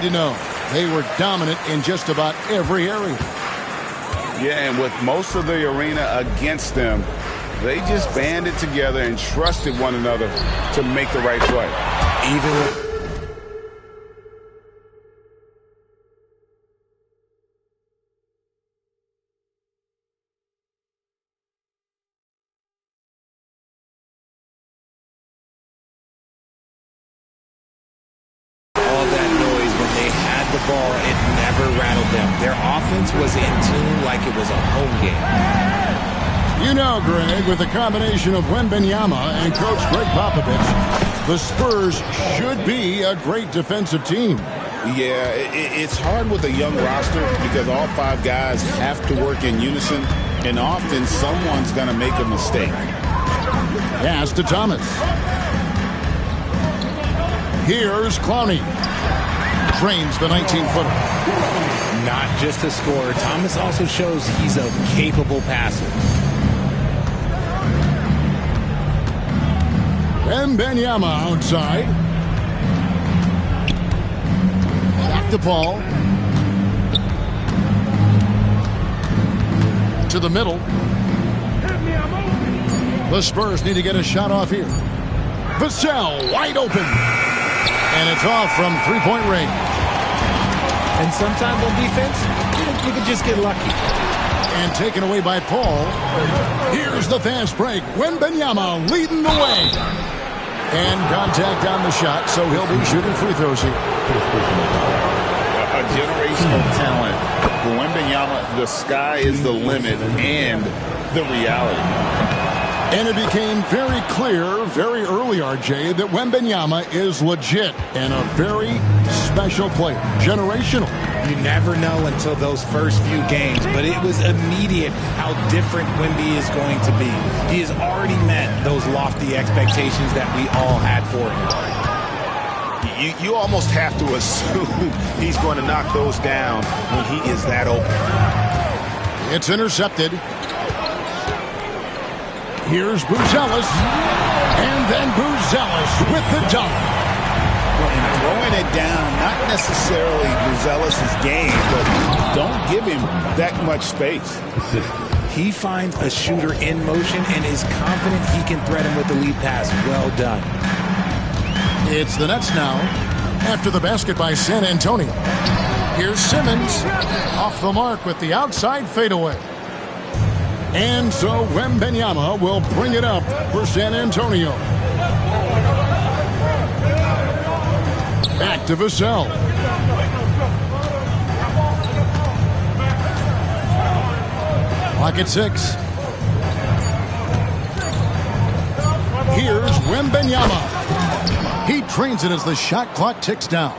You know, they were dominant in just about every area. Yeah, and with most of the arena against them, they just banded together and trusted one another to make the right play. The ball, it never rattled them. Their offense was in tune like it was a home game. You know, Greg, with the combination of Wembanyama and Coach Greg Popovich, the Spurs should be a great defensive team. Yeah, it's hard with a young roster because all five guys have to work in unison, and often someone's going to make a mistake. Pass to Thomas. Here's Clowney. Drains the 19-footer. Not just a scorer, Thomas also shows he's a capable passer. Wembanyama outside. Back to Paul. To the middle. The Spurs need to get a shot off here. Vassell wide open. And it's off from three-point range. And sometimes on defense, you can just get lucky. And taken away by Paul. Here's the fast break. Wembanyama leading the way. And contact on the shot, so he'll be shooting free throws here. A generational talent. For Wembanyama, the sky is the limit and the reality. And it became very clear very early, RJ, that Wembanyama is legit and a very special player. Generational. You never know until those first few games, but it was immediate how different Wemby is going to be. He has already met those lofty expectations that we all had for him. You almost have to assume he's going to knock those down when he is that open. It's intercepted. Here's Buzelis, and then Buzelis with the dunk. And throwing it down, not necessarily Buzelis' game, but don't give him that much space. He finds a shooter in motion and is confident he can thread him with the lead pass. Well done. It's the Nets now, after the basket by San Antonio. Here's Simmons, off the mark with the outside fadeaway. And so Wembanyama will bring it up for San Antonio. Back to Vassell. Clock at 6. Here's Wembanyama. He trains it as the shot clock ticks down.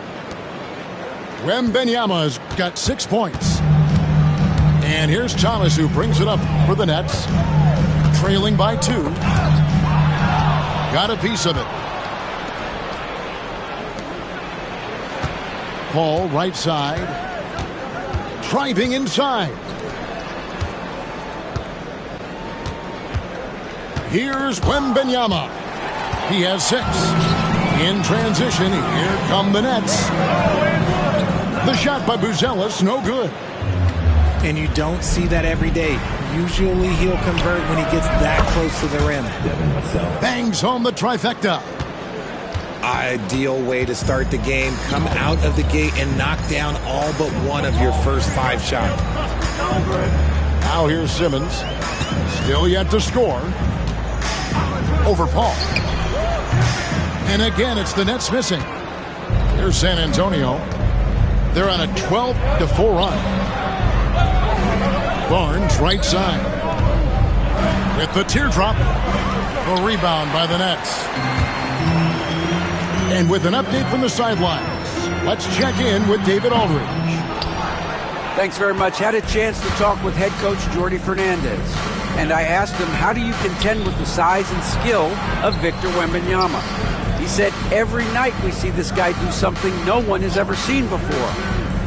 Wembanyama's got 6 points. And here's Thomas, who brings it up for the Nets. Trailing by 2. Got a piece of it. Paul, right side. Driving inside. Here's Wembanyama. He has 6. In transition, here come the Nets. The shot by Buzelis, no good. And you don't see that every day. Usually he'll convert when he gets that close to the rim. Bangs home the trifecta. Ideal way to start the game. Come out of the gate and knock down all but one of your first 5 shots. Now here's Simmons. Still yet to score. Over Paul. And again, it's the Nets missing. Here's San Antonio. They're on a 12-4 run. Barnes, right side. With the teardrop. A rebound by the Nets. And with an update from the sidelines, let's check in with David Aldridge. Thanks very much. Had a chance to talk with head coach Jordi Fernandez. And I asked him, how do you contend with the size and skill of Victor Wembanyama? He said, every night we see this guy do something no one has ever seen before.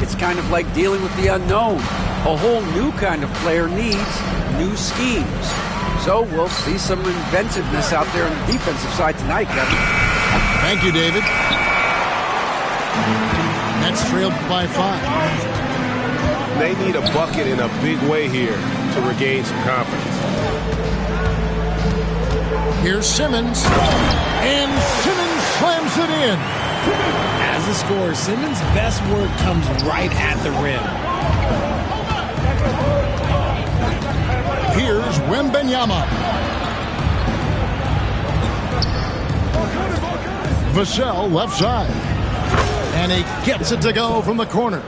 It's kind of like dealing with the unknown. A whole new kind of player needs new schemes. So we'll see some inventiveness out there on the defensive side tonight, Kevin. Thank you, David. Nets trailed by 5. They need a bucket in a big way here to regain some confidence. Here's Simmons. And Simmons slams it in. As a scorer, Simmons' best work comes right at the rim. Here's Wembanyama. Vassell left side. And he gets it to go from the corner.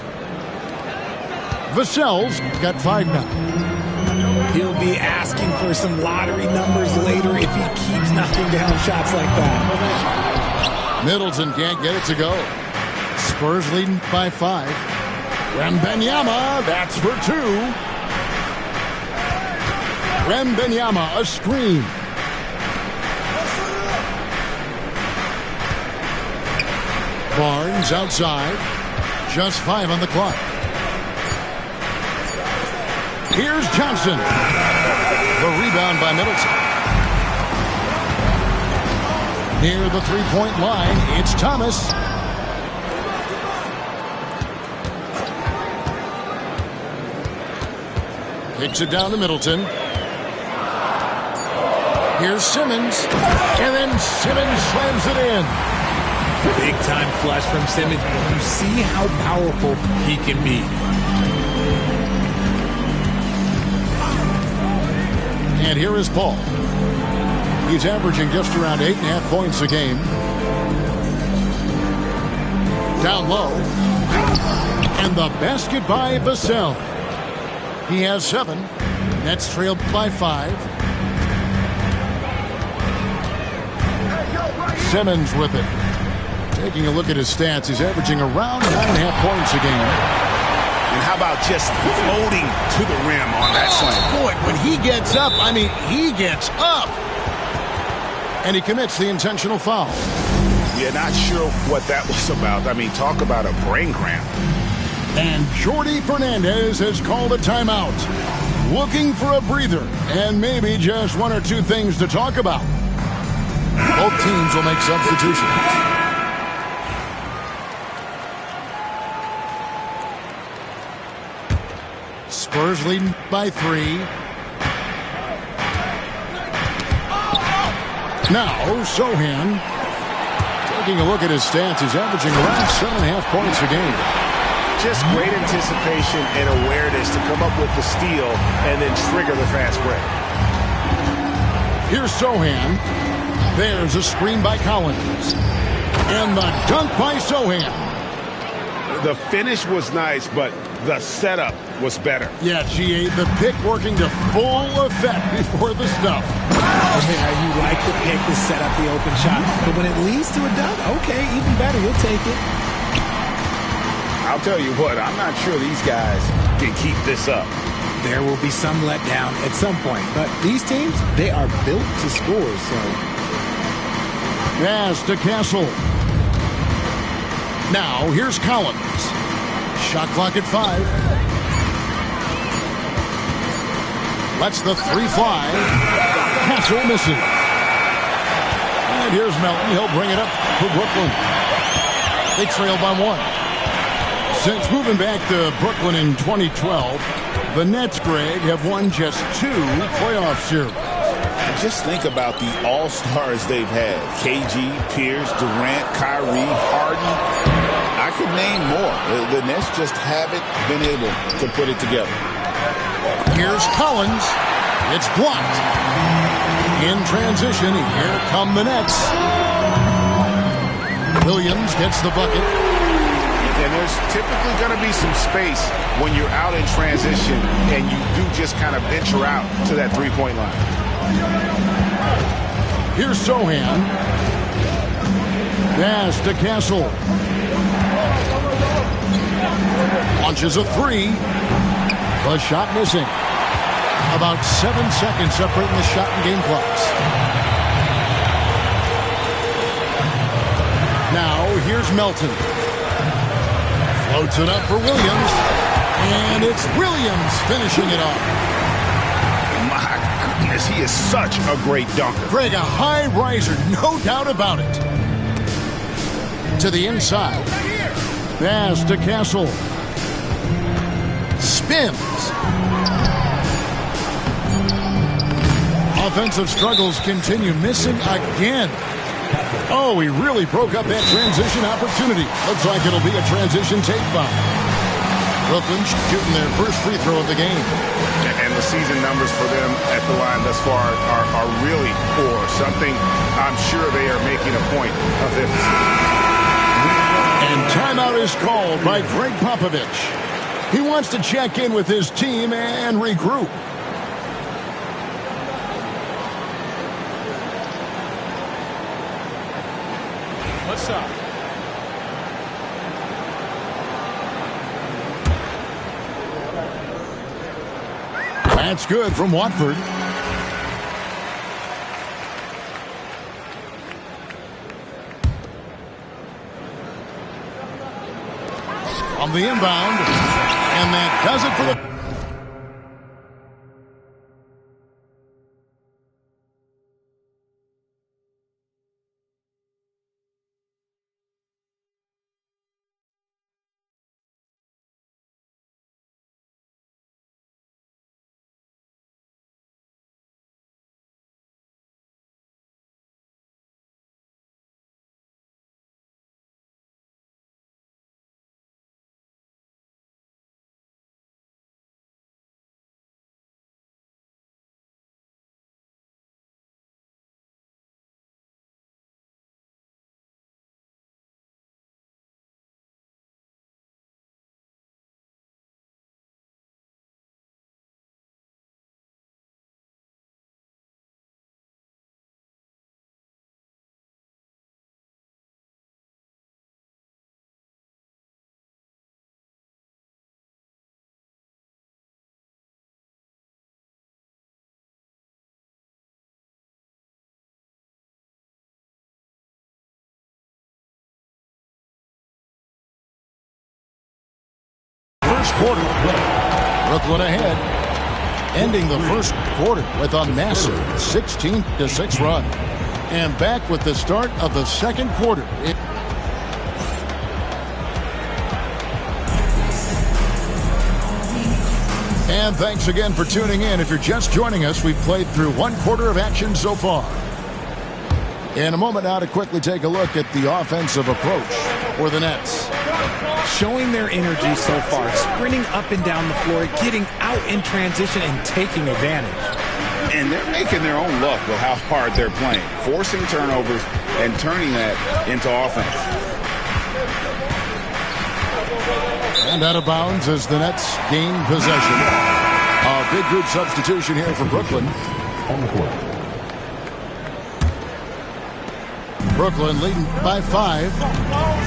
Vassell's got 5 now. He'll be asking for some lottery numbers later if he keeps knocking down shots like that. Middleton can't get it to go. Spurs leading by 5. Wembanyama, that's for 2. Wembanyama, a screen. Barnes outside. Just 5 on the clock. Here's Johnson. The rebound by Middleton. Near the three-point line, it's Thomas. Kicks it down to Middleton. Here's Simmons. And then Simmons slams it in. Big-time flush from Simmons. You see how powerful he can be. And here is Paul. He's averaging just around 8.5 points a game. Down low. And the basket by Vassell. He has 7. Nets trailed by 5. Simmons with it. Taking a look at his stats, he's averaging around 9.5 points a game. And how about just floating to the rim on that slam? Boy, when he gets up, I mean, he gets up. And he commits the intentional foul. Yeah, not sure what that was about. I mean, talk about a brain cramp. And Jordy Fernandez has called a timeout. Looking for a breather and maybe just 1 or 2 things to talk about. Both teams will make substitutions. Spurs leading by 3. Now, Sohan. Taking a look at his stats, he's averaging around 7.5 points a game. Just great anticipation and awareness to come up with the steal and then trigger the fast break. Here's Sohan. There's a screen by Collins. And the dunk by Sohan. The finish was nice, but the setup was better. Yeah, GA, the pick working to full effect before the stuff. Yeah, you like the pick to set up the open shot. But when it leads to a dunk, okay, even better, we'll take it. I'll tell you what, I'm not sure these guys can keep this up. There will be some letdown at some point. But these teams, they are built to score, so. Pass to Castle. Now, here's Collins. Shot clock at 5. Lets the 3 fly. Castle misses. And here's Melton. He'll bring it up for Brooklyn. They trail by 1. Since moving back to Brooklyn in 2012, the Nets, Greg, have won just 2 playoff series. And just think about the all-stars they've had. KG, Pierce, Durant, Kyrie, Harden. I could name more. The Nets just haven't been able to put it together. Here's Collins. It's blocked. In transition, here come the Nets. Williams gets the bucket. And there's typically going to be some space when you're out in transition and you do just kind of venture out to that three-point line. Here's Sohan. Pass to Castle. Launches a 3. The shot missing. About 7 seconds separating the shot and game clocks. Now, here's Melton. Floats it up for Williams. And it's Williams finishing it off. My goodness, he is such a great dunker. Greg, a high riser, no doubt about it. To the inside. Pass to Castle. Spins. Offensive struggles continue. Missing again. Oh, he really broke up that transition opportunity. Looks like it'll be a transition take foul. Brooklyn shooting their first free throw of the game. And the season numbers for them at the line thus far are really poor. Something I'm sure they are making a point of emphasis. And timeout is called by Greg Popovich. He wants to check in with his team and regroup. What's up? That's good from Watford. On the inbound. And that does it for the... Quarter. Brooklyn ahead, ending the first quarter with a massive 16-6 run. And back with the start of the second quarter. And thanks again for tuning in. If you're just joining us, we've played through one quarter of action so far. In a moment now to quickly take a look at the offensive approach for the Nets. Showing their energy so far, sprinting up and down the floor, getting out in transition and taking advantage. And they're making their own luck with how hard they're playing, forcing turnovers and turning that into offense. And out of bounds as the Nets gain possession. A big group substitution here for Brooklyn. On the court. Brooklyn leading by 5.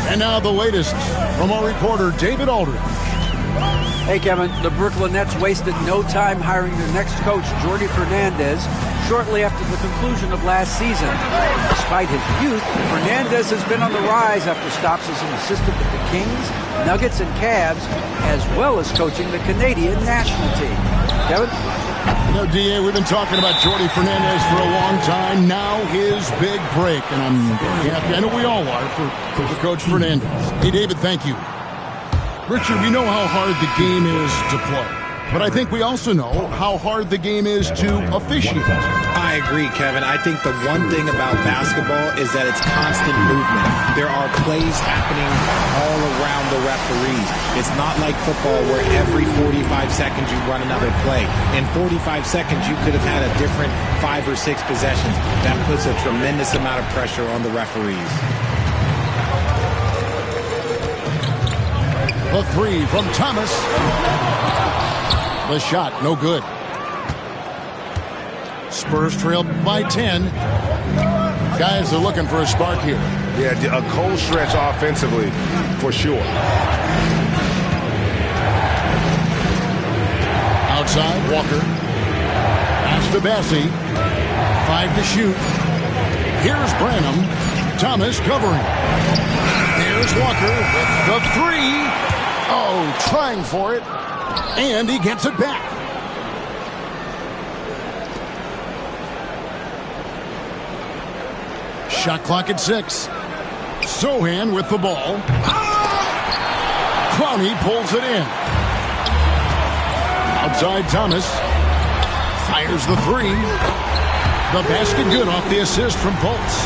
And now the latest from our reporter, David Aldridge. Hey, Kevin, the Brooklyn Nets wasted no time hiring their next coach, Jordi Fernandez, shortly after the conclusion of last season. Despite his youth, Fernandez has been on the rise after stops as an assistant with the Kings, Nuggets, and Cavs, as well as coaching the Canadian national team. Kevin? You know, D.A., we've been talking about Jordi Fernandez for a long time. Now his big break, and I'm happy. I know we all are for Coach Fernandez. Hey, David, thank you. Richard, we know how hard the game is to play, but I think we also know how hard the game is to officiate. I agree, Kevin. I think the one thing about basketball is that it's constant movement. There are plays happening all around the referees. It's not like football where every 45 seconds you run another play. In 45 seconds, you could have had a different 5 or 6 possessions. That puts a tremendous amount of pressure on the referees. The 3 from Thomas. The shot, no good. Spurs trail by 10. Guys are looking for a spark here. Yeah, a cold stretch offensively, for sure. Outside, Walker. Pass to Bassie. 5 to shoot. Here's Branham. Thomas covering. Here's Walker with the 3. Oh, trying for it. And he gets it back. Shot clock at 6. Sohan with the ball. Clowney pulls it in. Outside Thomas. Fires the three. The basket good off the assist from Fultz.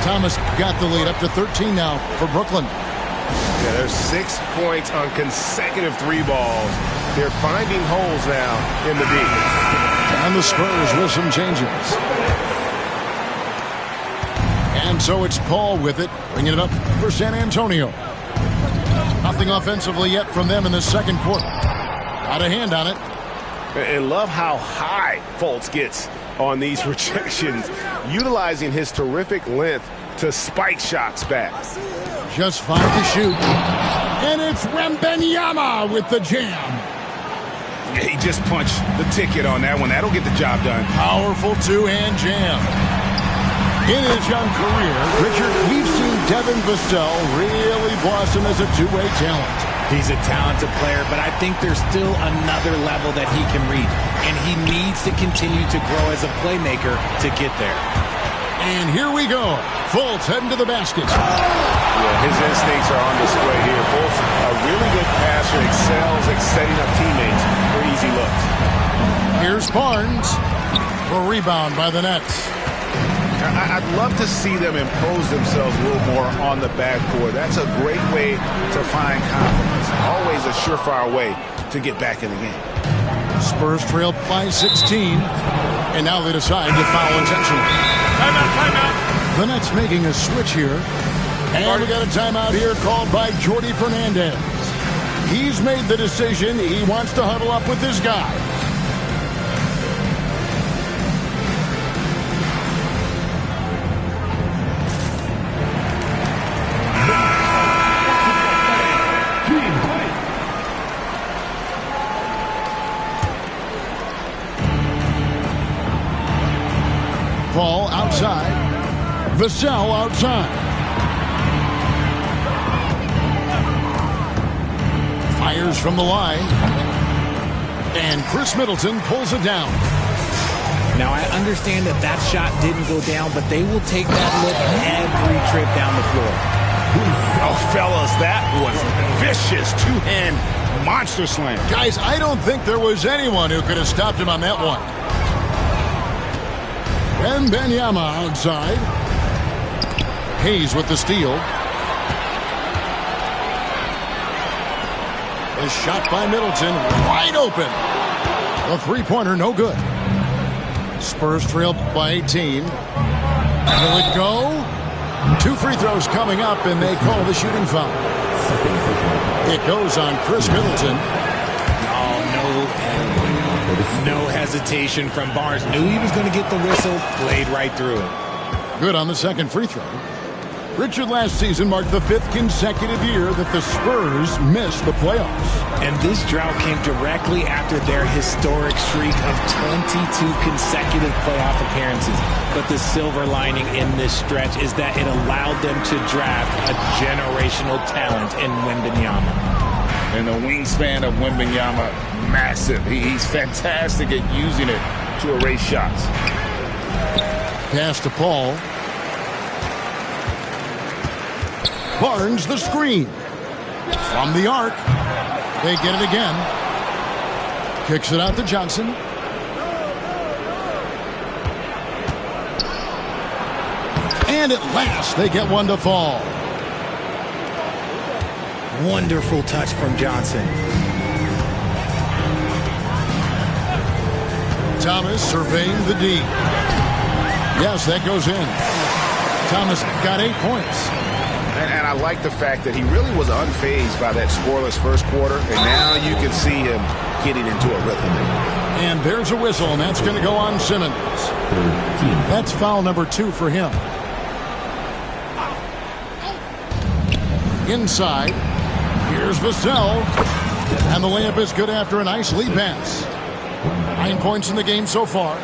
Thomas got the lead up to 13 now for Brooklyn. Yeah, there's 6 points on consecutive 3 balls. They're finding holes now in the D. And the Spurs with some changes. And so it's Paul with it, bringing it up for San Antonio. Nothing offensively yet from them in the second quarter. Got a hand on it. And love how high Fultz gets on these rejections, utilizing his terrific length to spike shots back. Just 5 to shoot. And it's Wembanyama with the jam. He just punched the ticket on that one. That'll get the job done. Powerful two-hand jam. In his young career, Richard, we've seen Devin Vassell really blossom as a two-way talent. He's a talented player, but I think there's still another level that he can reach, and he needs to continue to grow as a playmaker to get there. And here we go. Fultz heading to the basket. Yeah, his instincts are on display here. Fultz, a really good passer, excels at setting up teammates for easy looks. Here's Barnes. A rebound by the Nets. I'd love to see them impose themselves a little more on the backcourt. That's a great way to find confidence. Always a surefire way to get back in the game. Spurs trail by 16. And now they decide to foul intentionally. Timeout. The Nets making a switch here. And we got a timeout here called by Jordy Fernandez. He's made the decision. He wants to huddle up with this guy. Paul outside. Vassell outside. Fires from the line. And Chris Middleton pulls it down. Now, I understand that that shot didn't go down, but they will take that look every trip down the floor. Oh, fellas, that was vicious two-hand monster slam. Guys, I don't think there was anyone who could have stopped him on that one. Wembanyama outside. Hayes with the steal. A shot by Middleton, wide open. The three-pointer, no good. Spurs trailed by 18. Will it go? 2 free throws coming up, and they call the shooting foul. It goes on Chris Middleton. No hesitation from Barnes. Knew he was going to get the whistle, played right through it. Good on the second free throw. Richard, last season marked the 5th consecutive year that the Spurs missed the playoffs. And this drought came directly after their historic streak of 22 consecutive playoff appearances. But the silver lining in this stretch is that it allowed them to draft a generational talent in Wembanyama. And the wingspan of Wembanyama, massive. He's fantastic at using it to erase shots. Pass to Paul. Barnes the screen. From the arc. They get it again. Kicks it out to Johnson. And at last they get one to fall. Wonderful touch from Johnson. Thomas surveying the D. Yes, that goes in. Thomas got 8 points. And I like the fact that he really was unfazed by that scoreless first quarter. And now you can see him getting into a rhythm. And there's a whistle, and that's going to go on Simmons. That's foul number 2 for him. Inside. Here's Vassell. And the layup is good after a nice lead pass. 9 points in the game so far.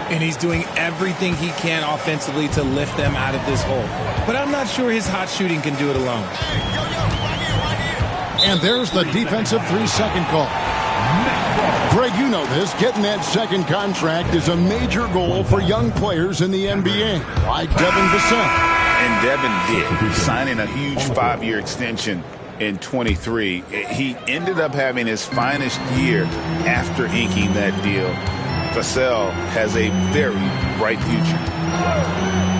And he's doing everything he can offensively to lift them out of this hole. But I'm not sure his hot shooting can do it alone. And there's the defensive 3-second call. Greg, you know this. Getting that second contract is a major goal for young players in the NBA, like Devin Vassell. And Devin did, signing a huge 5-year extension in 23. He ended up having his finest year after inking that deal. Vassell has a very bright future.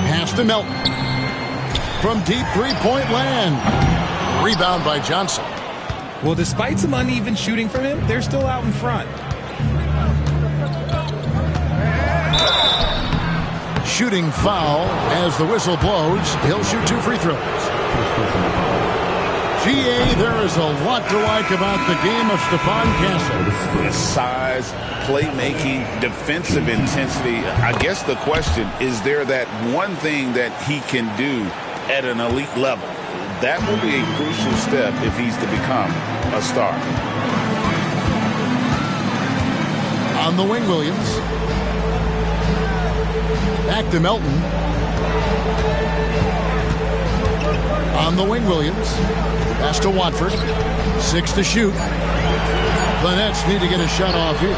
Pass to Melton. From deep three-point land. Rebound by Johnson. Well, despite some uneven shooting from him, they're still out in front. Shooting foul as the whistle blows. He'll shoot 2 free throws. GA, there is a lot to like about the game of Stephon Castle. His size, playmaking, defensive intensity. I guess the question, is there that one thing that he can do at an elite level? That will be a crucial step if he's to become a star. On the wing, Williams. Back to Melton. On the wing, Williams. Pass to Watford. 6 to shoot. The Nets need to get a shot off here.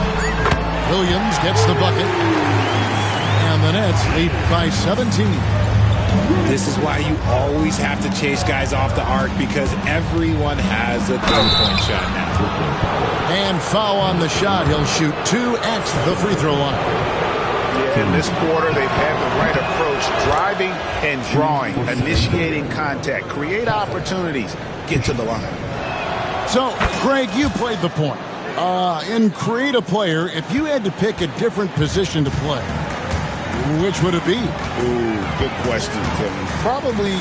Williams gets the bucket. And the Nets lead by 17. This is why you always have to chase guys off the arc, because everyone has a three-point shot now. And foul on the shot. He'll shoot 2 at the free throw line. Yeah, in this quarter, they've had the right approach, driving and drawing, initiating contact, create opportunities, get to the line. So, Greg, you played the point. In create a player, if you had to pick a different position to play, which would it be? Ooh, good question, Kevin. Probably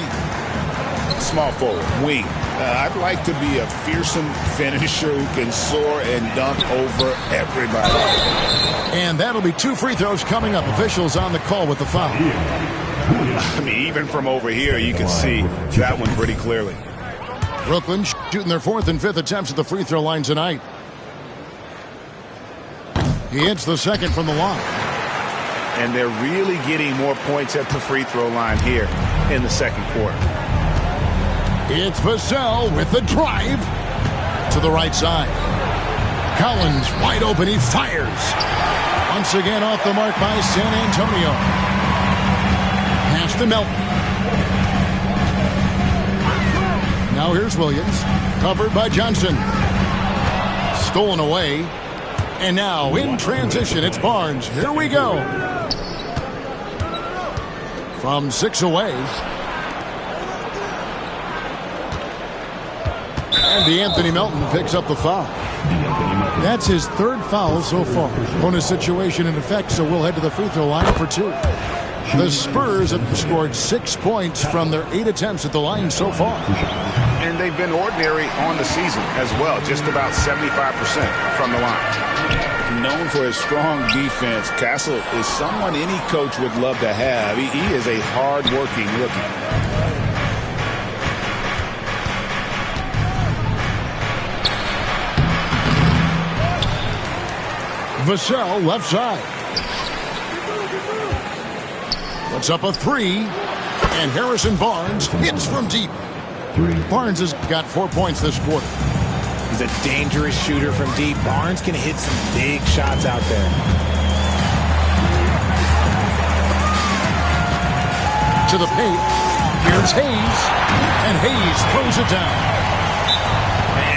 small forward, wing. I'd like to be a fearsome finisher who can soar and dunk over everybody. And that'll be 2 free throws coming up. Officials on the call with the foul. I mean, even from over here, you can see that one pretty clearly. Brooklyn shooting their 4th and 5th attempts at the free throw line tonight. He hits the second from the line. And they're really getting more points at the free throw line here in the second quarter. It's Vassell with the drive to the right side. Collins wide open. He fires. Once again off the mark by San Antonio. Pass to Melton. Now here's Williams. Covered by Johnson. Stolen away. And now in transition, it's Barnes. Here we go. From 6 away. And DeAnthony Melton picks up the foul. That's his 3rd foul so far. Bonus situation in effect, so we'll head to the free throw line for 2. The Spurs have scored 6 points from their 8 attempts at the line so far. And they've been ordinary on the season as well, just about 75% from the line. Known for his strong defense, Castle is someone any coach would love to have. He is a hard-working rookie. Vassell left side. Puts up a 3. And Harrison Barnes hits from deep. Barnes has got 4 points this quarter. He's a dangerous shooter from deep. Barnes can hit some big shots out there. To the paint. Here's Hayes. And Hayes throws it down.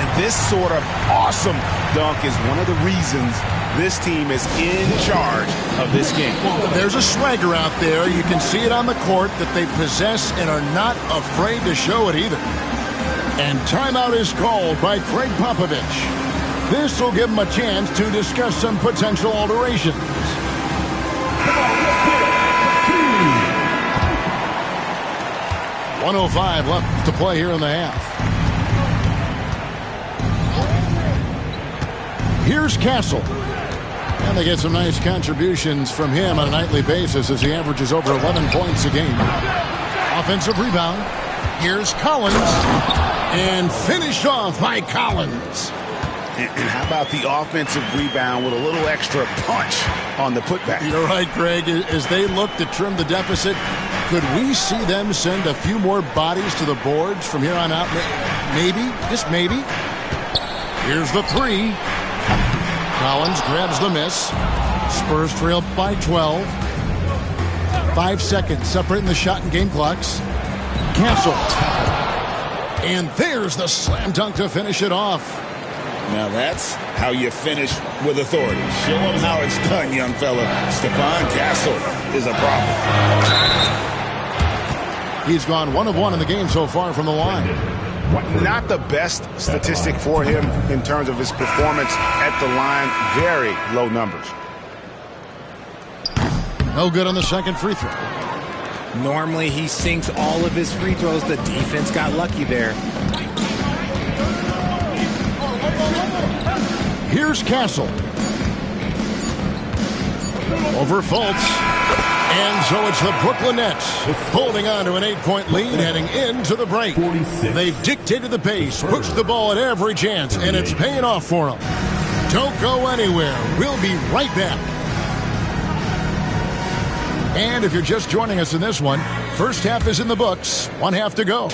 And this sort of awesome dunk is one of the reasons this team is in charge of this game. There's a swagger out there. You can see it on the court that they possess and are not afraid to show it either. And timeout is called by Craig Popovich. This will give him a chance to discuss some potential alterations. .105 left to play here in the half. Here's Castle. And they get some nice contributions from him on a nightly basis as he averages over 11 points a game. Offensive rebound. Here's Collins. And finished off by Collins. And how about the offensive rebound with a little extra punch on the putback? You're right, Greg. As they look to trim the deficit, could we see them send a few more bodies to the boards from here on out? Maybe, just maybe. Here's the 3. Collins grabs the miss. Spurs trail by 12. 5 seconds separating the shot and game clocks. Castle. And there's the slam dunk to finish it off. Now that's how you finish with authority. Show them how it's done, young fella. Stephon Castle is a problem. He's gone 1 of 1 in the game so far from the line. Not the best statistic for him in terms of his performance at the line. Very low numbers. No good on the second free throw. Normally he sinks all of his free throws. The defense got lucky there. Here's Castle. Over Fultz. And so it's the Brooklyn Nets holding on to an 8-point lead heading into the break. They've dictated the pace, pushed the ball at every chance, and it's paying off for them. Don't go anywhere. We'll be right back. And if you're just joining us in this one, first half is in the books, 1 half to go.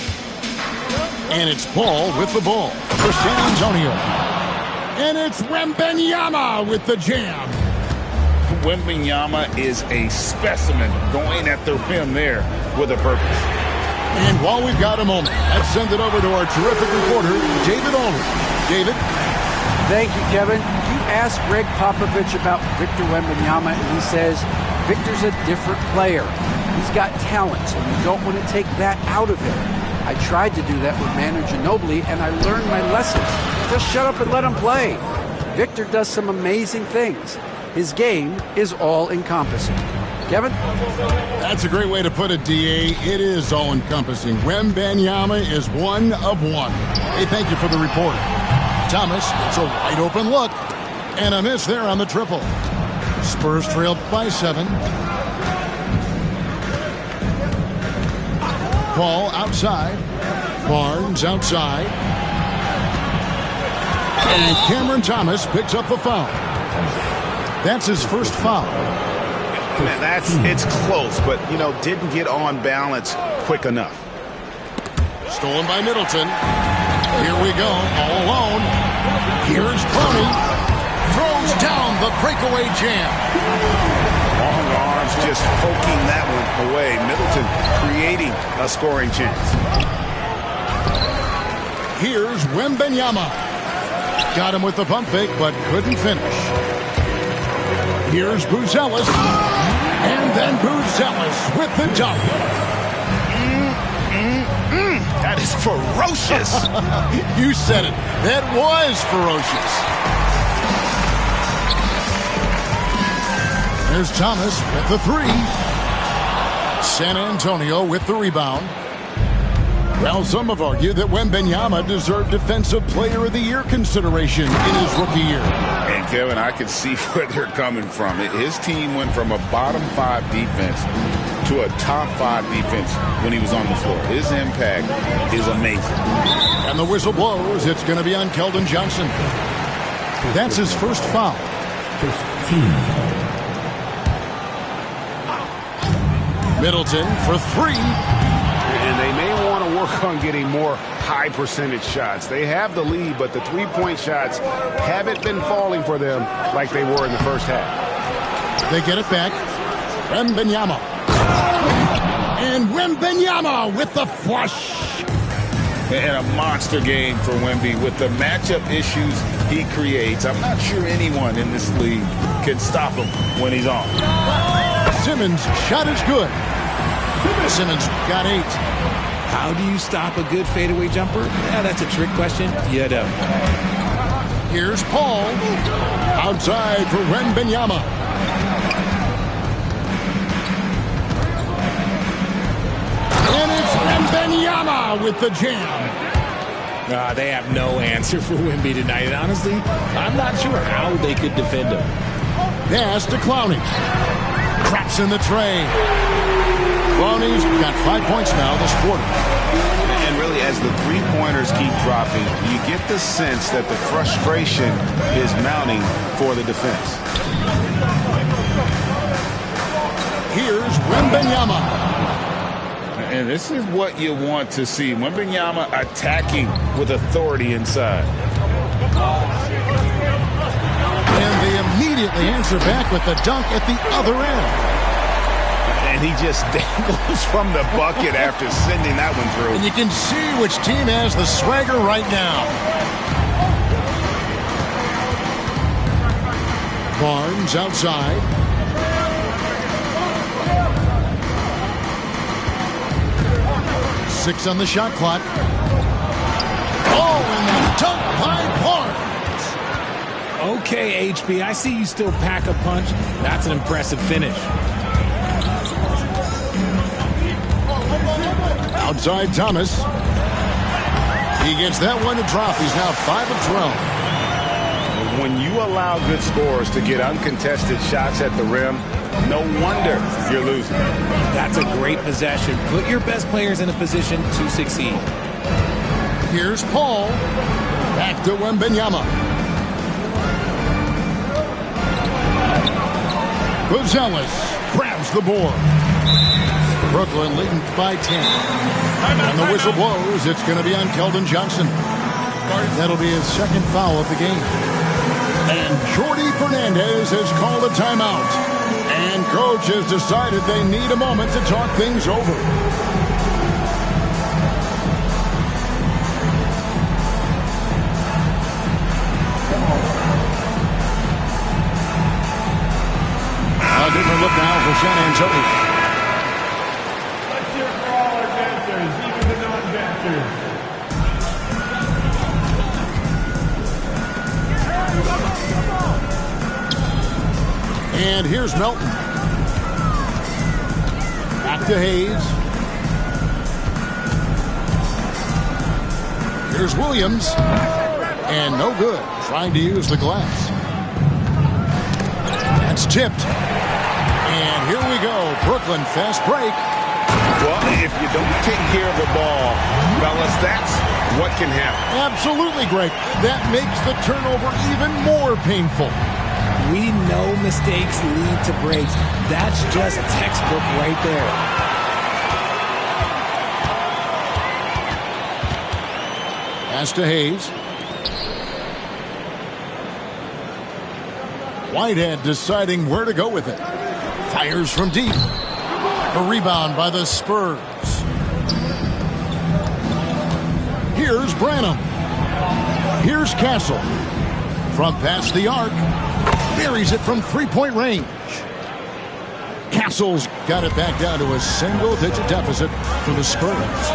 And it's Paul with the ball for San Antonio. And it's Wembanyama with the jam. Wembanyama is a specimen going at the rim there with a purpose. And while we've got a moment, let's send it over to our terrific reporter, David Aldridge. David? Thank you, Kevin. You asked Greg Popovich about Victor Wembanyama, and he says Victor's a different player. He's got talent, and you don't want to take that out of him. I tried to do that with Manu Ginobili, and I learned my lessons. Just shut up and let him play. Victor does some amazing things. His game is all-encompassing. Kevin? That's a great way to put it, D.A. It is all-encompassing. Wembanyama is 1 of 1. Hey, thank you for the report. Thomas gets a wide-open look. And a miss there on the triple. Spurs trailed by 7. Paul outside. Barnes outside. And Cameron Thomas picks up the foul. That's his first foul. It's close, but, didn't get on balance quick enough. Stolen by Middleton. Here we go, all alone. Here's Clowney. Throws down the breakaway jam. Long arms just poking that one away. Middleton creating a scoring chance. Here's Wembanyama. Got him with the pump fake, but couldn't finish. Here's Buzelis. And then Buzelis with the dunk. That is ferocious. You said it. That was ferocious. There's Thomas with the 3. San Antonio with the rebound. Well, some have argued that Wembanyama deserved Defensive Player of the Year consideration in his rookie year. And, Kevin, I can see where they're coming from. His team went from a bottom 5 defense to a top 5 defense when he was on the floor. His impact is amazing. And the whistle blows. It's going to be on Keldon Johnson. That's his first foul. 15. Middleton for 3. And they may want to work on getting more high percentage shots. They have the lead, but the three-point shots haven't been falling for them like they were in the first half. They get it back. Wembanyama. And Wembanyama with the flush. And a monster game for Wemby with the matchup issues he creates. I'm not sure anyone in this league can stop him when he's on. Simmons' shot is good. Simmons got 8. How do you stop a good fadeaway jumper? Yeah, that's a trick question. You don't. Here's Paul. Outside for Wembanyama. And it's Wembanyama with the jam. They have no answer for Wemby tonight. And honestly, I'm not sure how they could defend him. Pass to Clowney. Traps in the tray. Clowney's got 5 points now this quarter. And really, as the three-pointers keep dropping, you get the sense that the frustration is mounting for the defense. Here's Wembanyama. And this is what you want to see. Wembanyama attacking with authority inside. And they immediately answer back with the dunk at the other end. And he just dangles from the bucket after sending that one through. And you can see which team has the swagger right now. Barnes outside. Six on the shot clock. Oh, and the dunk by Barnes. Okay, HB, I see you still pack a punch. That's an impressive finish. Outside Thomas. He gets that one to drop. He's now 5 of 12. When you allow good scorers to get uncontested shots at the rim, no wonder you're losing. That's a great possession. Put your best players in a position to succeed. Here's Paul. Back to Wembanyama. Gonzalez grabs the board. Brooklyn leading by 10. And the whistle blows. It's going to be on Keldon Johnson. That'll be his second foul of the game. And Jordy Fernandez has called a timeout. And coach has decided they need a moment to talk things over. A different look now for San Antonio. Let's hear for all our dancers, even the non-dancers. And here's Melton. Back to Hayes. Here's Williams. And no good. Trying to use the glass. That's tipped. And here we go. Brooklyn fast break. Well, if you don't take care of the ball, fellas, that's what can happen. Absolutely great. That makes the turnover even more painful. We know mistakes lead to breaks. That's just textbook right there. Pass to Hayes. Whitehead deciding where to go with it. Fires from deep. A rebound by the Spurs. Here's Branham. Here's Castle. From past the arc. Buries it from three-point range. Castle's got it back down to a single-digit deficit for the Spurs.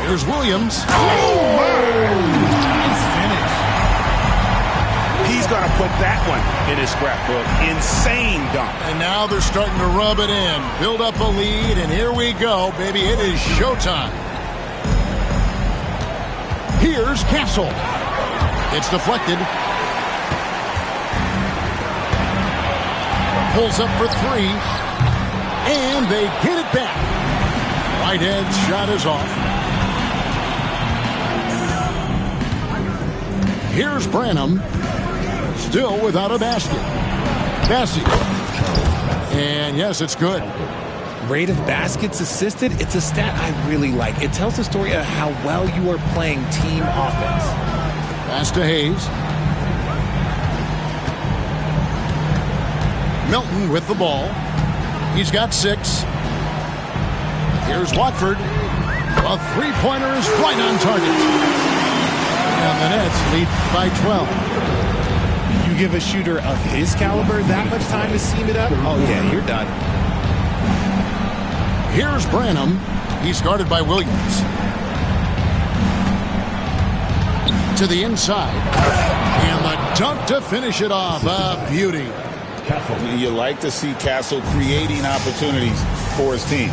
Here's Williams. Nice finish. He's going to put that one in his scrapbook. Insane dunk. And now they're starting to rub it in. Build up a lead, and here we go, baby. It is showtime. Here's Castle. It's deflected. Pulls up for three. And they get it back. Whitehead's shot is off. Here's Branham. Still without a basket. Bassi. And yes, it's good. Rate of baskets assisted, it's a stat I really like. It tells the story of how well you are playing team offense. Pass to Hayes. Milton with the ball. He's got 6. Here's Watford. A three-pointer is right on target. And the Nets lead by 12. You give a shooter of his caliber that much time to seam it up? Oh, yeah, you're done. Here's Branham. He's guarded by Williams. To the inside. And the dunk to finish it off. A beauty. You like to see Castle creating opportunities for his team.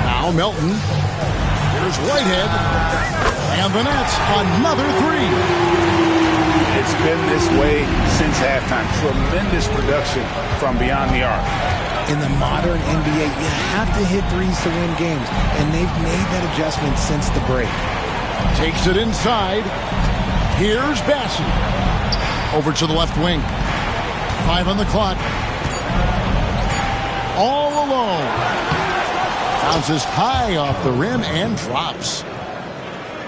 Now Melton. Here's Whitehead. And the Nets, another 3. It's been this way since halftime. Tremendous production from beyond the arc. In the modern NBA, you have to hit threes to win games, and they've made that adjustment since the break. Takes it inside. Here's Bassi. Over to the left wing. 5 on the clock. All alone. Bounces high off the rim and drops.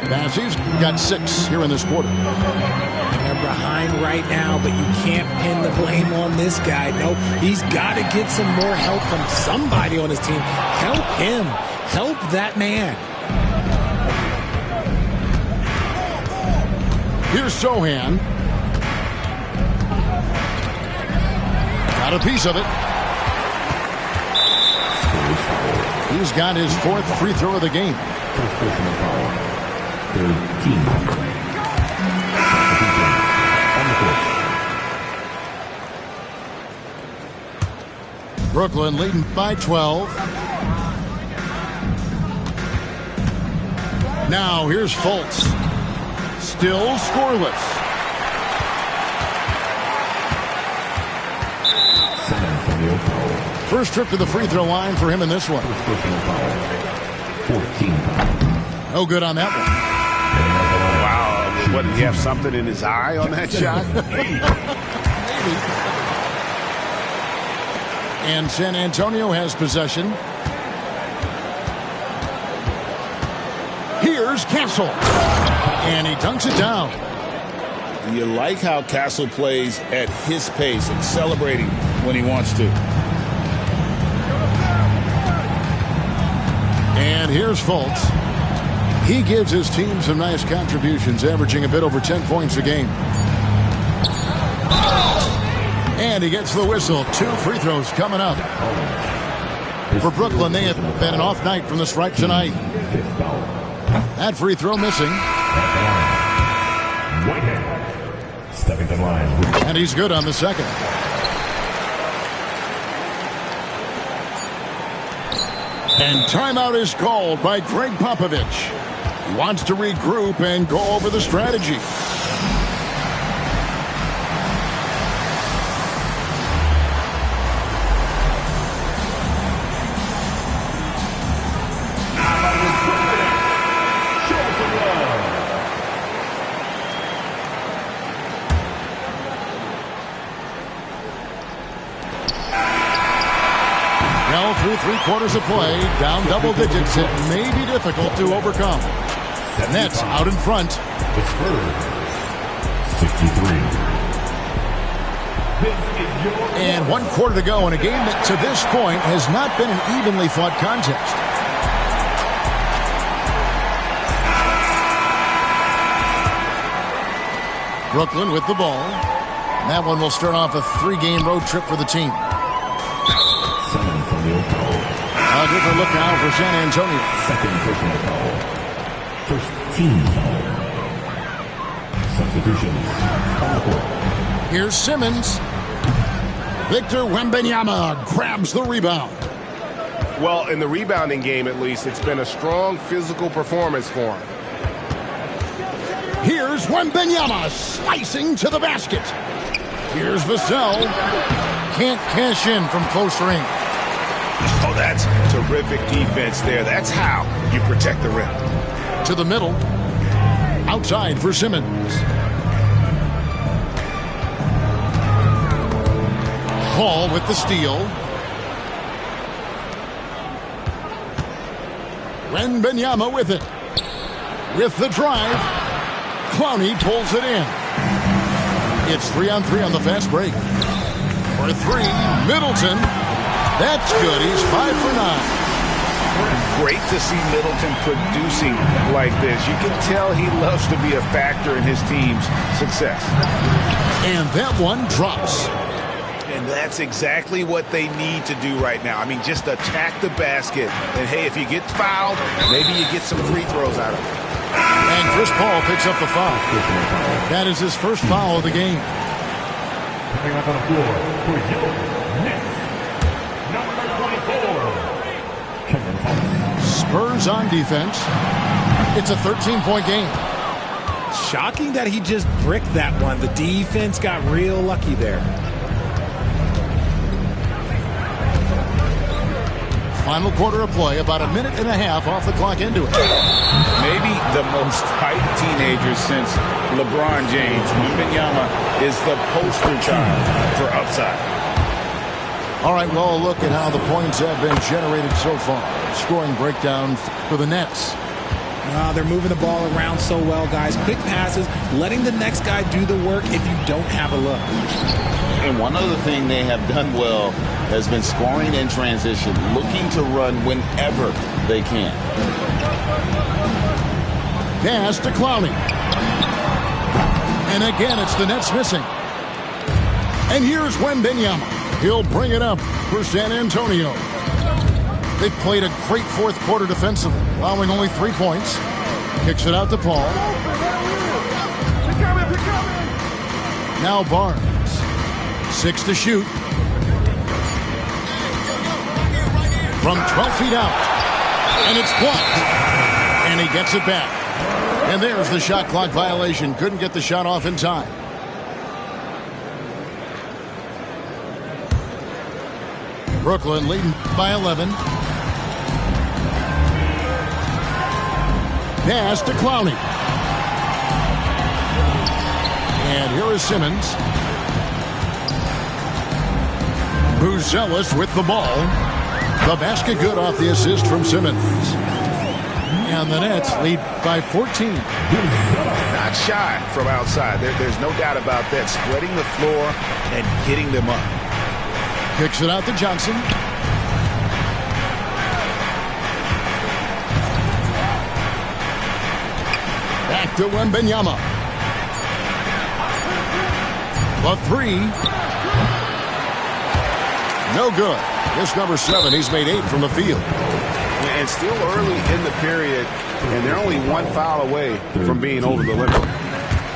Massey's got 6 here in this quarter. And they're behind right now, but you can't pin the blame on this guy. No, he's got to get some more help from somebody on his team. Help him. Help that man. Here's Sohan. Got a piece of it. He's got his 4th free throw of the game. Brooklyn leading by 12. Now here's Fultz. Still scoreless. First trip to the free throw line for him in this one. No good on that one. Wow. What, did he have something in his eye on that shot? Maybe. And San Antonio has possession. Here's Castle. And he dunks it down. You like how Castle plays at his pace and celebrating when he wants to. And here's Fultz. He gives his team some nice contributions, averaging a bit over 10 points a game. And he gets the whistle. 2 free throws coming up. For Brooklyn, they have been an off night from the stripe tonight. That free throw missing. Stepping to the line. And he's good on the second. And timeout is called by Greg Popovich. He wants to regroup and go over the strategy. Well, through 3/4 of play, down double digits, it may be difficult to overcome. Nets out in front. The Spurs, 63. And 1 quarter to go in a game that to this point has not been an evenly fought contest. Brooklyn with the ball. And that one will start off a 3-game road trip for the team. A different look now for San Antonio. Second personal foul. First team foul. Substitutions on the court. Here's Simmons. Victor Wembanyama grabs the rebound. Well, in the rebounding game, at least, it's been a strong physical performance for him. Here's Wembanyama slicing to the basket. Here's Vassell. Can't cash in from close range. Oh, that's terrific defense there. That's how you protect the rim. To the middle. Outside for Simmons. Hall with the steal. Wembanyama with it. With the drive. Clowney pulls it in. It's 3-on-3 on the fast break. For 3, Middleton. That's good. He's 5 for 9. Great to see Middleton producing like this. You can tell he loves to be a factor in his team's success. And that one drops. And that's exactly what they need to do right now. I mean, just attack the basket. And, hey, if you get fouled, maybe you get some free throws out of it. And Chris Paul picks up the foul. That is his first foul of the game. Coming up on the floor for your Nets, number 24, Kevin Thomas. Spurs on defense. It's a 13-point game. Shocking that he just bricked that one. The defense got real lucky there. Final quarter of play, about a minute and a half off the clock into it. Maybe the most hyped teenager since LeBron James. Wembanyama is the poster child for upside. All right, well, look at how the points have been generated so far. Scoring breakdown for the Nets. They're moving the ball around so well, guys. Quick passes, letting the next guy do the work if you don't have a look. And one other thing they have done well has been scoring in transition, looking to run whenever they can. Pass to Clowney. And again, it's the Nets missing. And here's Wembanyama. He'll bring it up for San Antonio. They played a great fourth quarter defensively, allowing only 3 points. Kicks it out to Paul. Now Barnes. 6 to shoot. From 12 feet out. And it's blocked. And he gets it back. And there's the shot clock violation. Couldn't get the shot off in time. Brooklyn leading by 11. Pass to Clowney. And here is Simmons. Buzelis with the ball. The basket good off the assist from Simmons. And the Nets lead by 14. Not shy from outside. There's no doubt about that. Spreading the floor and getting them up. Kicks it out to Johnson. Back to Wembanyama. The three. No good. This number 7, he's made 8 from the field. And still early in the period, and they're only 1 foul away from being over the limit.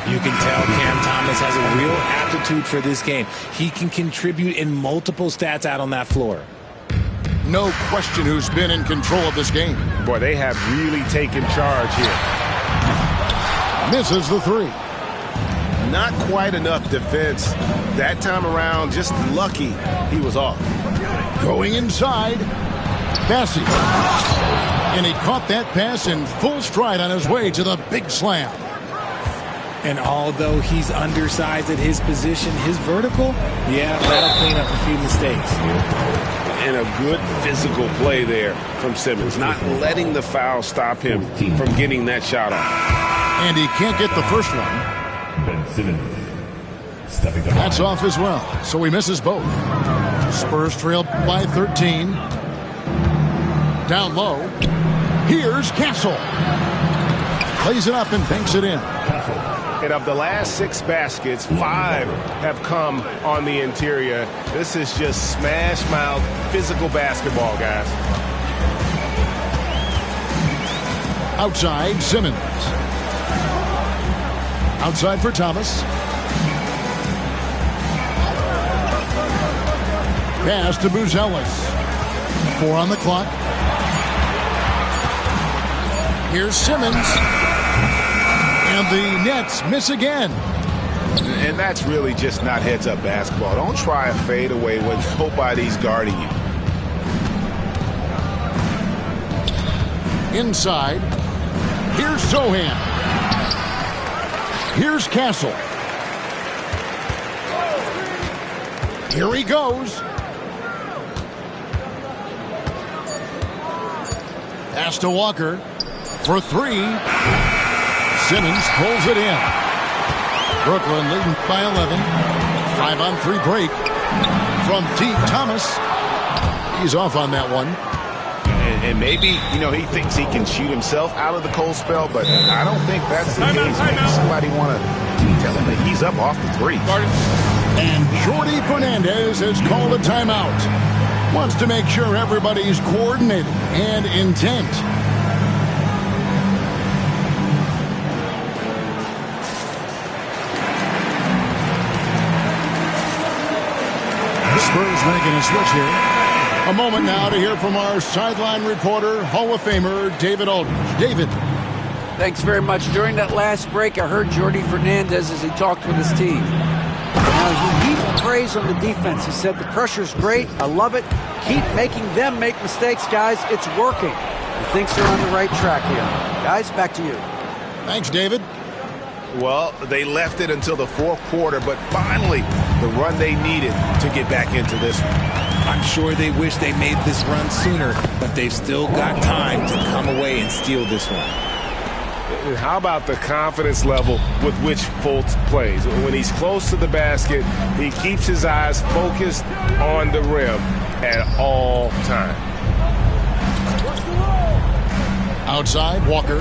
You can tell Cam Thomas has a real aptitude for this game. He can contribute in multiple stats out on that floor. No question who's been in control of this game. Boy, they have really taken charge here. Misses the 3. Not quite enough defense. That time around, just lucky he was off. Going inside. Bassi. And he caught that pass in full stride on his way to the big slam. And although he's undersized at his position, his vertical, yeah, that'll clean up a few mistakes. And a good physical play there from Simmons, not letting the foul stop him from getting that shot off. And he can't get the first one. Ben Simmons stepping the That's off as well, so he misses both. Spurs trail by 13. Down low. Here's Castle. Plays it up and banks it in. And of the last 6 baskets, 5 have come on the interior. This is just smash mouth physical basketball, guys. Outside, Simmons. Outside for Thomas. Pass to Buzelis. 4 on the clock. Here's Simmons. And the Nets miss again. And that's really just not heads-up basketball. Don't try a fadeaway when nobody's guarding you. Inside. Here's Sohan. Here's Castle. Here he goes. Pass to Walker for 3. Simmons pulls it in. Brooklyn leading by 11. 5-on-3 break from deep. Thomas. He's off on that one. And maybe, he thinks he can shoot himself out of the cold spell, but I don't think that's the case. Maybe somebody want to tell him that he's up off the 3. And Jordi Fernandez has called a timeout. Wants to make sure everybody's coordinated and intent. Spurs making a switch here. A moment now to hear from our sideline reporter, Hall of Famer David Aldridge. David. Thanks very much. During that last break, I heard Jordi Fernandez as he talked with his team. Now, he heaped praise on the defense. He said, the pressure's great. I love it. Keep making them make mistakes, guys. It's working. He thinks they're on the right track here. Guys, back to you. Thanks, David. Well, they left it until the 4th quarter, but finally the run they needed to get back into this one. I'm sure they wish they made this run sooner, but they've still got time to come away and steal this one. How about the confidence level with which Fultz plays? When he's close to the basket, he keeps his eyes focused on the rim at all times. Outside, Walker.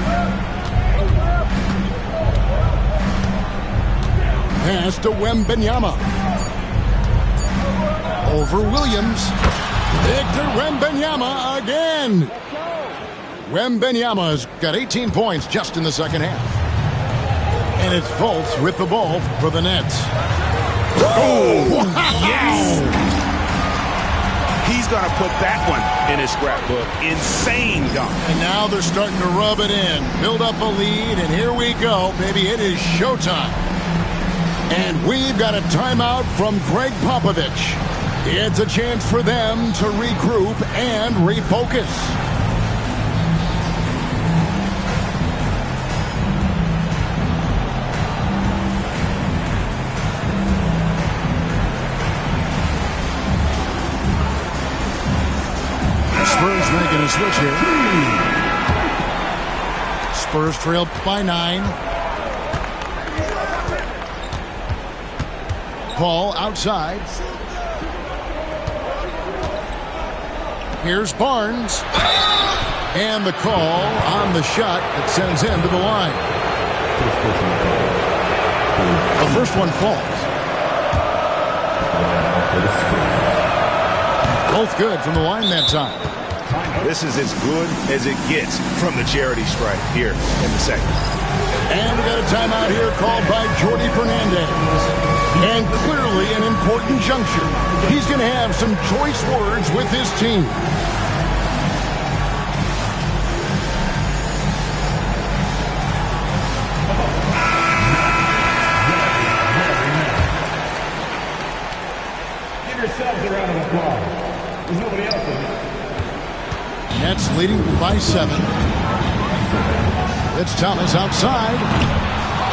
Pass to Wembanyama. Over Williams. Victor Wembanyama again. Wembanyama's got 18 points just in the second half. And it's Fultz with the ball for the Nets. Oh, yes! He's going to put that one in his scrapbook. Insane dunk. And now they're starting to rub it in. Build up a lead, and here we go, baby. It is showtime. And we've got a timeout from Greg Popovich. It's a chance for them to regroup and refocus. Spurs making a switch here. Spurs trail by 9. Paul outside. Here's Barnes. And the call on the shot that sends him to the line. The first one falls. Both good from the line that time. This is as good as it gets from the charity stripe here in the second. And we got a timeout here called by Jordi Fernandez. And clearly an important juncture. He's going to have some choice words with his team. Give yourselves a round of applause. There's nobody else in here. Nets leading by 7. It's Thomas outside.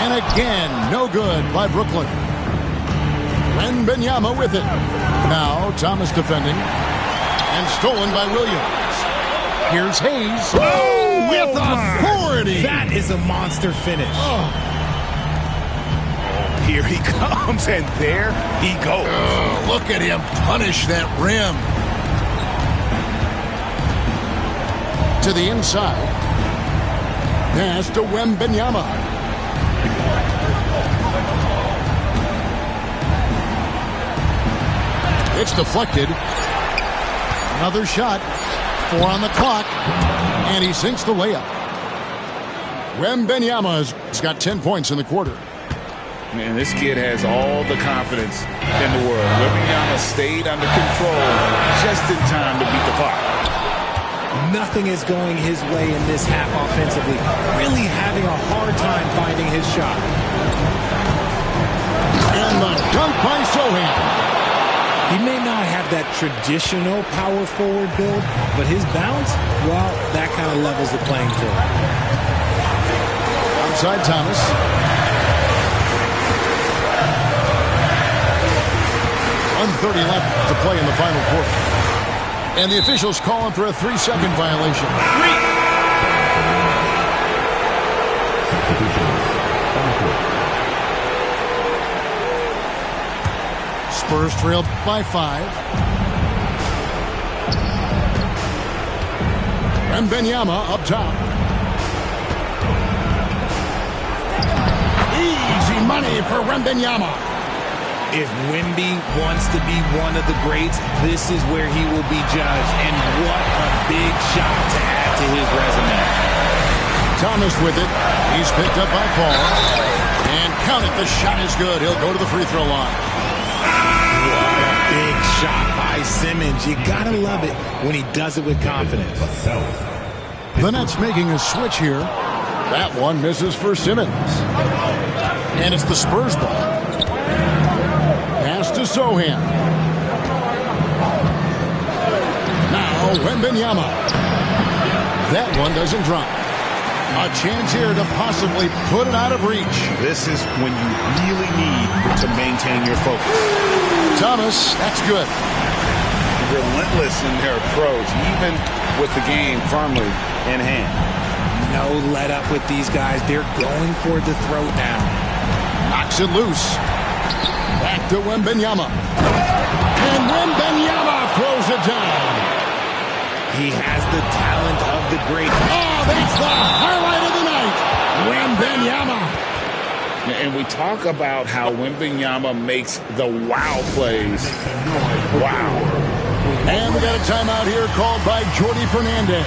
And again, no good by Brooklyn. Wembanyama with it. Now Thomas defending. And stolen by Williams. Here's Hayes. Oh, with authority. That is a monster finish. Oh. Here he comes, and there he goes. Oh, look at him punish that rim. To the inside. Pass to Wembanyama. It's deflected. Another shot. 4 on the clock. And he sinks the layup. Wembanyama's got 10 points in the quarter. Man, this kid has all the confidence in the world. Wembanyama stayed under control just in time to beat the clock. Nothing is going his way in this half offensively. Really having a hard time finding his shot. And the dunk by Sohan. He may not have that traditional power forward build, but his bounce, well, that kind of levels the playing field. Outside Thomas. 1:30 left to play in the final quarter. And the officials calling for a 3-second violation. Spurs trailed by 5. Wembanyama up top. Easy money for Wembanyama. If Wemby wants to be one of the greats, this is where he will be judged. And what a big shot to add to his resume. Thomas with it. He's picked up by Paul. And count it, the shot is good. He'll go to the free throw line. What a big shot by Simmons. You gotta love it when he does it with confidence. The Nets making a switch here. That one misses for Simmons. And it's the Spurs ball. Pass to Sohan. Now Wembanyama. That one doesn't drop. A chance here to possibly put it out of reach. This is when you really need to maintain your focus. Thomas, that's good. Relentless in their approach, even with the game firmly in hand. No let up with these guys. They're going for the throat now. Knocks it loose. Back to Wembanyama. And Wembanyama throws it down. He has the talent of the great. Oh, that's the highlight of the night. Wembanyama. And we talk about how Wembanyama makes the wow plays. Wow. And we got a timeout here called by Jordy Fernandez.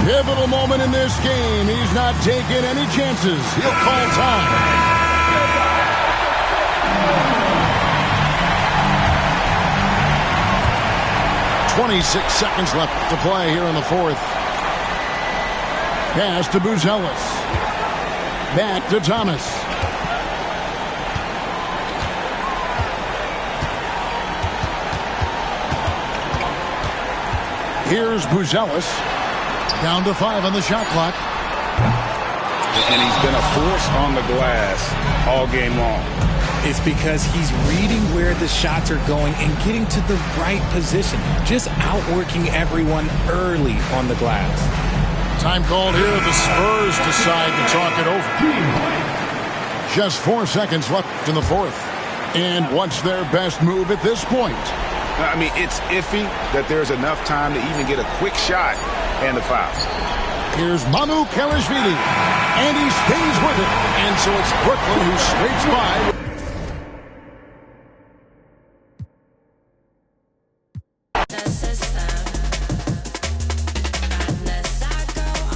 Pivotal moment in this game. He's not taking any chances. He'll call time. 26 seconds left to play here in the fourth. Pass to Buzelis. Back to Thomas. Here's Buzelis. Down to 5 on the shot clock. And he's been a force on the glass all game long. It's because he's reading where the shots are going and getting to the right position. Just outworking everyone early on the glass. Time called here. The Spurs decide to talk it over. Just 4 seconds left in the fourth. And what's their best move at this point? I mean, it's iffy that there's enough time to even get a quick shot and the foul. Here's Mamu Kelishvili. And he stays with it. And so it's Brooklyn who scrapes by.